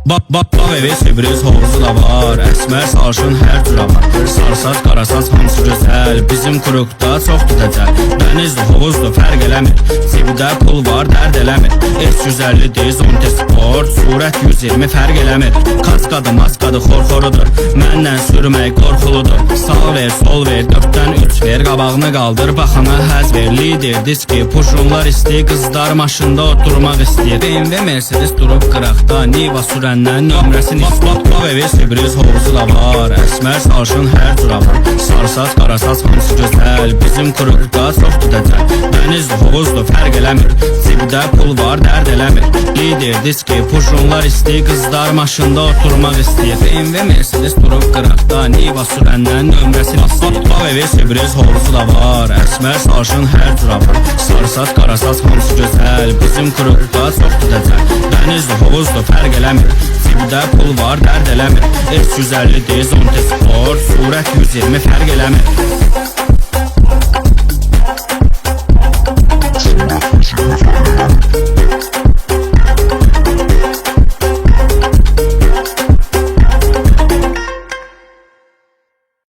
Bak evi sürpriz hovuzu da var. Əsmər sarışın hər cürə var. Sarısaz qarasaz hamısı gözəl. Bizim qruqda çoxdur dəcəl. Dənizdir hovuzdur fərq eləmir. Cibdə pul var dərd eləmir. S150 diz 10 sport. Surət 120 fərq eləmir. Kaskadı maskadı xorxorudur. Məndən sürmək qorxuludur. Sağ ver sol ver 4-dən 3 ver. Qabağını qaldır baxana həz ver. Lider diski puşunlar istəyir. Qızlar maşında oturmaq istəyir. BMW Mercedes durub qıraqda. Niva sürəndən nömrəsini istəyir. Bak evi sürpriz hovuzu da var. Əsmər sarışın hər cürə var. Sarısaz qarasaz hamısı gözəl. Bizim qruqda çoxdur dəcəl. Dənizdir hovuzdur fərq eləmir. Cibdə pul var dərd eləmir. Lider diski puşunlar istəyir. Qızlar maşında oturmaq istəyir. BMW Mercedes durub qıraqda. Niva sürəndən nömrəsini istəyir. Bak evi sürpriz hovuzu da var. Əsmər sarışın hər cürə var. Sarısaz qarasaz hamısı gözəl. Bizim qruqda çoxdur dəcəl. Dənizdir hovuzdur fərq eləmir. Cibdə pul var dərd eləmir. S150 diz 10 sport. Surət 120 fərq eləmir.